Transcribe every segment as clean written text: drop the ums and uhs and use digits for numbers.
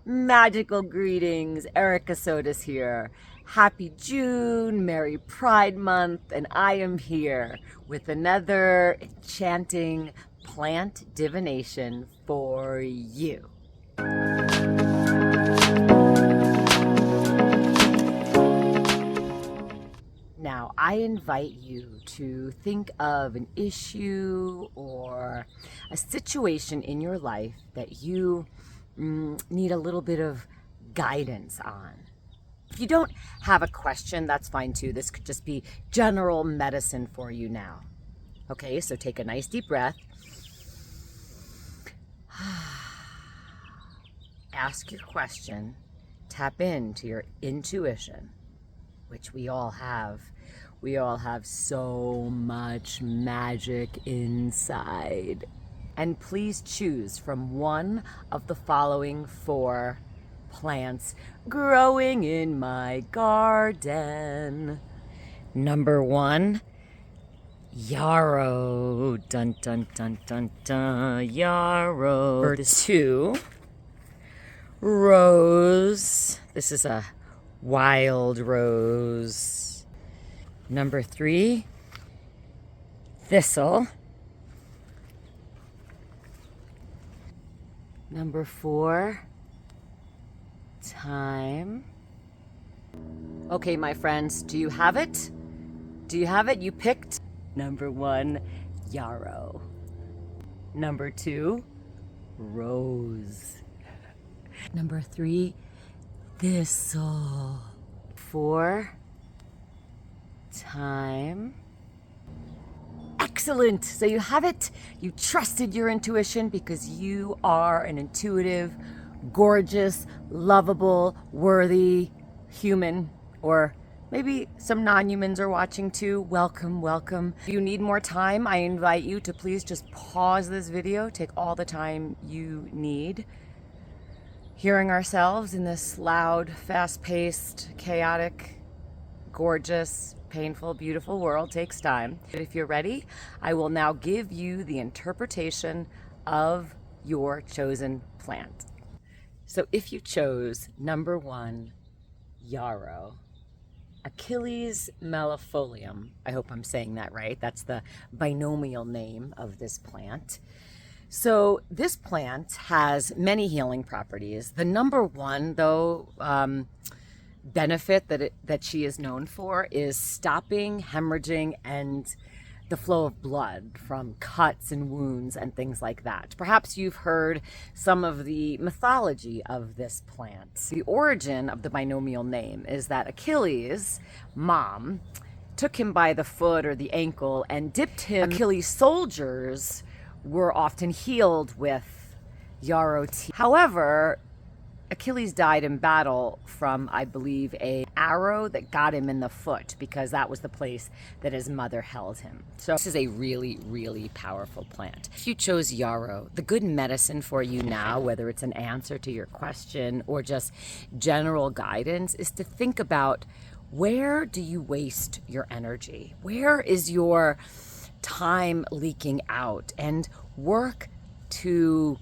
Magical greetings, ericasodos here. Happy June, Merry Pride Month, and I am here with another enchanting plant divination for you. Now, I invite you to think of an issue or a situation in your life that you need a little bit of guidance on. If you don't have a question, that's fine too. This could just be general medicine for you now. Okay, so take a nice deep breath. Ask your question. Tap into your intuition, which we all have. We all have so much magic inside. And please choose from one of the following 4 plants growing in my garden. Number 1, yarrow. Dun dun dun dun dun. Yarrow. Number 2, rose. This is a wild rose. Number 3, thistle. Number 4, thyme. Okay, my friends, do you have it? Do you have it? You picked number 1, yarrow. Number 2, rose. Number 3, thistle. 4, thyme. Excellent. So you have it. You trusted your intuition because you are an intuitive, gorgeous, lovable, worthy human, or maybe some non-humans are watching too. Welcome, welcome. If you need more time, I invite you to please just pause this video. Take all the time you need. Hearing ourselves in this loud, fast-paced, chaotic, gorgeous, painful, beautiful world takes time. If you're ready, I will now give you the interpretation of your chosen plant. So if you chose number 1, yarrow, Achilles mellifolium, I hope I'm saying that right. That's the binomial name of this plant. So this plant has many healing properties. The number 1, though, benefit that she is known for is stopping hemorrhaging and the flow of blood from cuts and wounds and things like that. Perhaps you've heard some of the mythology of this plant. The origin of the binomial name is that Achilles' mom took him by the foot or the ankle and dipped him. Achilles' soldiers were often healed with yarrow tea. However, Achilles died in battle from, I believe, an arrow that got him in the foot because that was the place that his mother held him. So this is a really, really powerful plant. If you chose yarrow, the good medicine for you now, whether it's an answer to your question or just general guidance, is to think about, where do you waste your energy? Where is your time leaking out? And work to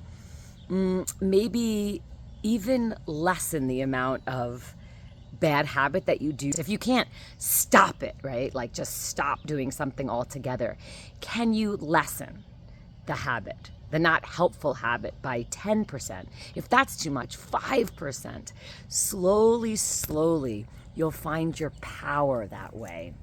maybe even lessen the amount of bad habit that you do. If you can't stop it, right? Like just stop doing something altogether. Can you lessen the habit, the not helpful habit, by 10%? If that's too much, 5%. Slowly, slowly, you'll find your power that way.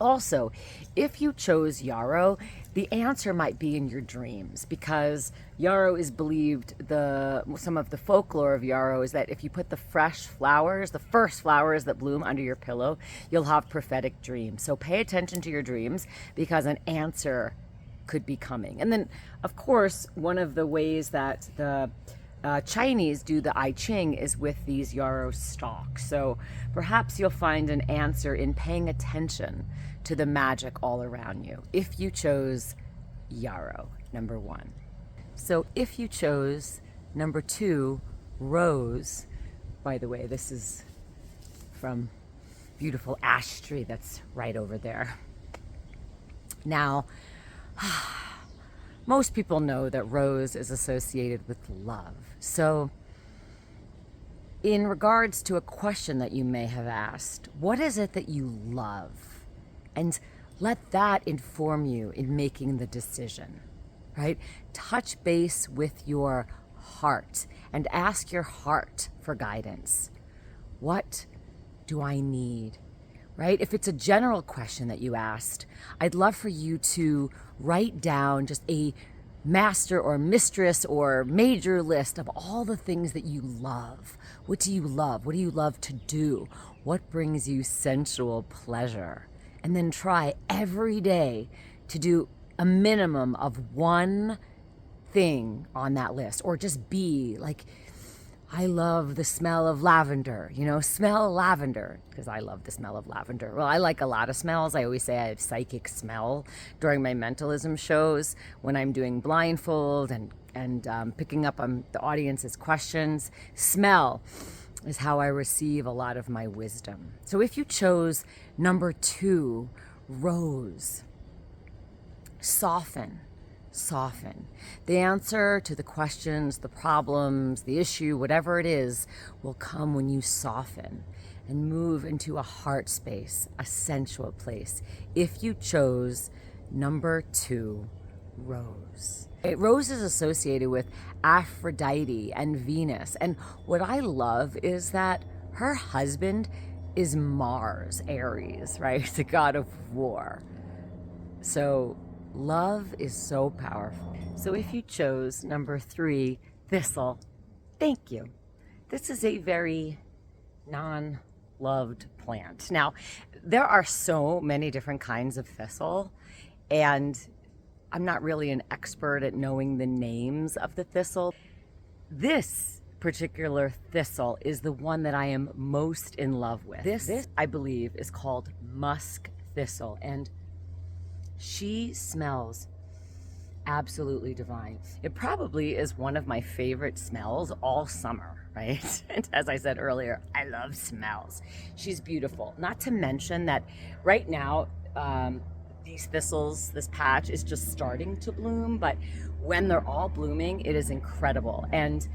Also, if you chose yarrow, the answer might be in your dreams, because yarrow is believed, some of the folklore of yarrow is that if you put the fresh flowers, the first flowers that bloom under your pillow, you'll have prophetic dreams. So pay attention to your dreams because an answer could be coming. And then, of course, one of the ways that the Chinese do the I Ching is with these yarrow stalks. So perhaps you'll find an answer in paying attention to the magic all around you if you chose yarrow, number 1. So if you chose number 2, rose, by the way, this is from beautiful ash tree that's right over there. Now, most people know that rose is associated with love. So in regards to a question that you may have asked, what is it that you love? And let that inform you in making the decision, right? Touch base with your heart and ask your heart for guidance. What do I need? Right? If it's a general question that you asked, I'd love for you to write down just a master or mistress or major list of all the things that you love. What do you love? What do you love to do? What brings you sensual pleasure? And then try every day to do a minimum of one thing on that list, or just be like, I love the smell of lavender, smell lavender, because I love the smell of lavender. Well, I like a lot of smells. I always say I have psychic smell during my mentalism shows when I'm doing blindfold and picking up on the audience's questions. Smell is how I receive a lot of my wisdom. So if you chose number 2, rose, soften. The answer to the questions, the problems, the issue, whatever it is, will come when you soften and move into a heart space, a sensual place. If you chose number 2, rose. Rose is associated with Aphrodite and Venus. And what I love is that her husband is Mars, Aries, right? The god of war. So love is so powerful. So if you chose number 3, thistle, thank you. This is a very non-loved plant. Now, there are so many different kinds of thistle, and I'm not really an expert at knowing the names of the thistle. This particular thistle is the one that I am most in love with. This I believe, is called musk thistle, and she smells absolutely divine. It probably is one of my favorite smells all summer, right? And as I said earlier, I love smells. She's beautiful. Not to mention that right now, these thistles, this patch is just starting to bloom, but when they're all blooming, it is incredible. And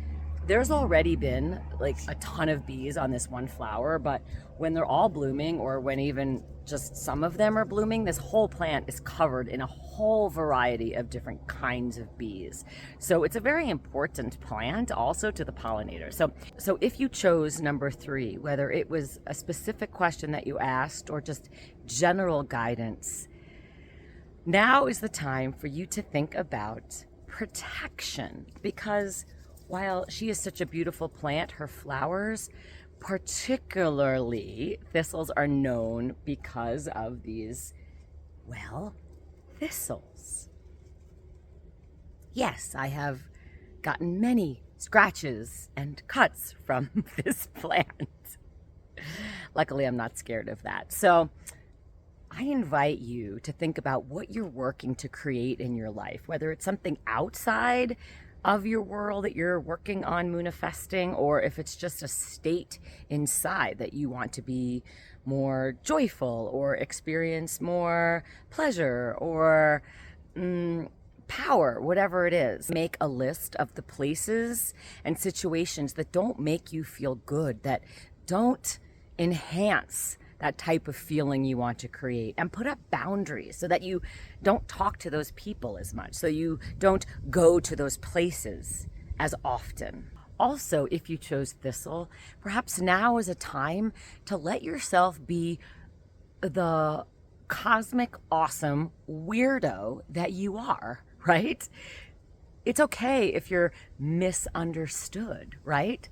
there's already been like a ton of bees on this one flower, but when they're all blooming, or when even just some of them are blooming, this whole plant is covered in a whole variety of different kinds of bees. So it's a very important plant also to the pollinator. So if you chose number 3, whether it was a specific question that you asked or just general guidance, now is the time for you to think about protection, because while she is such a beautiful plant, her flowers, particularly thistles, are known because of these, well, thistles. Yes, I have gotten many scratches and cuts from this plant. Luckily, I'm not scared of that. So I invite you to think about what you're working to create in your life, whether it's something outside of your world that you're working on manifesting, or if it's just a state inside that you want to be more joyful or experience more pleasure or power, whatever it is. Make a list of the places and situations that don't make you feel good, that don't enhance that type of feeling you want to create, and put up boundaries so that you don't talk to those people as much, so you don't go to those places as often. Also, if you chose thistle, perhaps now is a time to let yourself be the cosmic, awesome weirdo that you are, right? It's okay if you're misunderstood, right?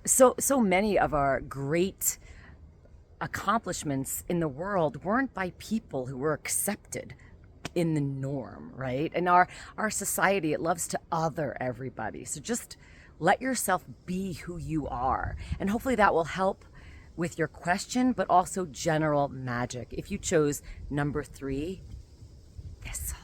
So many of our great accomplishments in the world weren't by people who were accepted in the norm, right? And our society, it loves to other everybody. So just let yourself be who you are. And hopefully that will help with your question, but also general magic. If you chose number 3, thistle.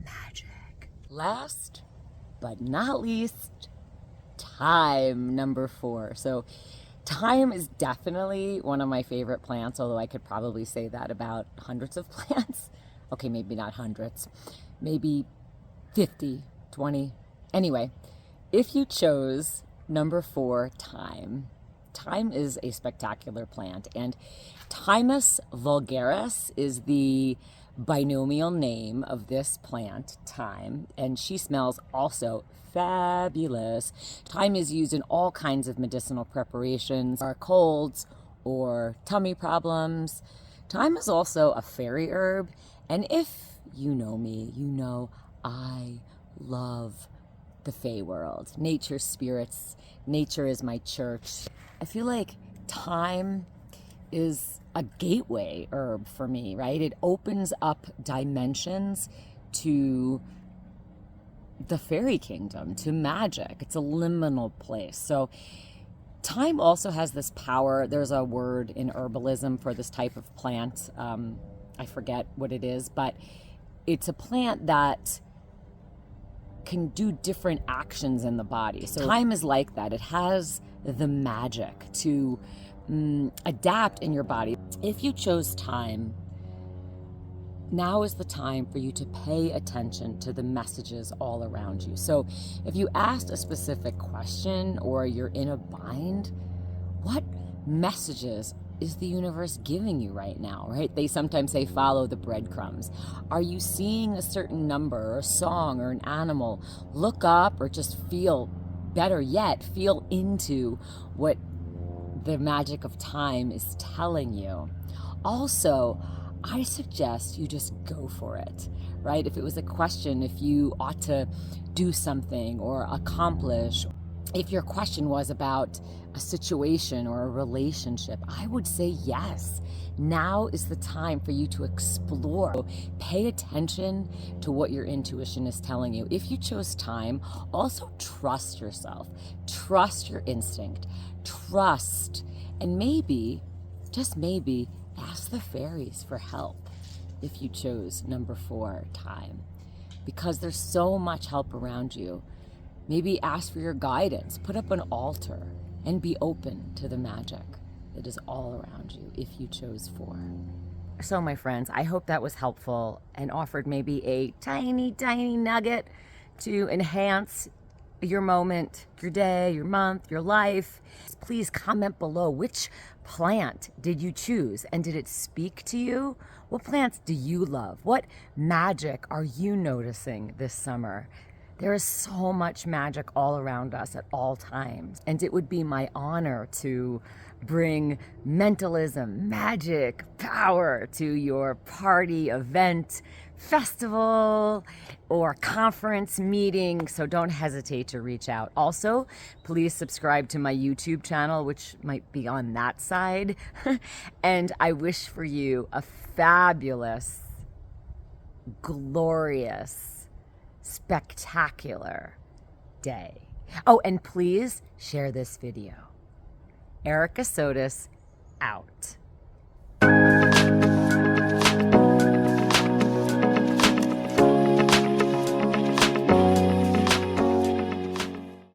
Magic. Last but not least, thyme, number 4. So thyme is definitely one of my favorite plants, although I could probably say that about hundreds of plants. Okay, maybe not hundreds, maybe 50, 20. Anyway, if you chose number 4, thyme, thyme is a spectacular plant, and Thymus vulgaris is the binomial name of this plant, thyme, and she smells also fabulous. Thyme is used in all kinds of medicinal preparations, or colds or tummy problems. Thyme is also a fairy herb, and if you know me, you know I love the Fae world, nature, spirits. Nature is my church. I feel like thyme is a gateway herb for me, right? It opens up dimensions to the fairy kingdom, to magic. It's a liminal place. So thyme also has this power. There's a word in herbalism for this type of plant. I forget what it is, but it's a plant that can do different actions in the body. So thyme is like that. It has the magic to adapt in your body. If you chose thyme, now is the time for you to pay attention to the messages all around you. So if you asked a specific question or you're in a bind, what messages is the universe giving you right now, right? They sometimes say follow the breadcrumbs. Are you seeing a certain number or a song or an animal? Look up, or just feel, better yet, feel into what the magic of thyme is telling you. Also, I suggest you just go for it, right? If it was a question, if you ought to do something or accomplish, if your question was about a situation or a relationship, I would say yes. Now is the time for you to explore. Pay attention to what your intuition is telling you. If you chose thyme, also trust yourself. Trust your instinct. Trust. And maybe, just maybe, ask the fairies for help if you chose number 4, thyme. Because there's so much help around you. Maybe ask for your guidance. Put up an altar and be open to the magic that is all around you if you chose 4. So my friends, I hope that was helpful and offered maybe a tiny, tiny nugget to enhance your moment, your day, your month, your life. Please comment below, which plant did you choose and did it speak to you? What plants do you love? What magic are you noticing this summer? There is so much magic all around us at all times, and it would be my honor to bring mentalism, magic, power to your party, event, festival, or conference meeting, so don't hesitate to reach out. Also, please subscribe to my YouTube channel, which might be on that side, and I wish for you a fabulous, glorious, spectacular day. Oh, and please share this video. Erica Sodos out.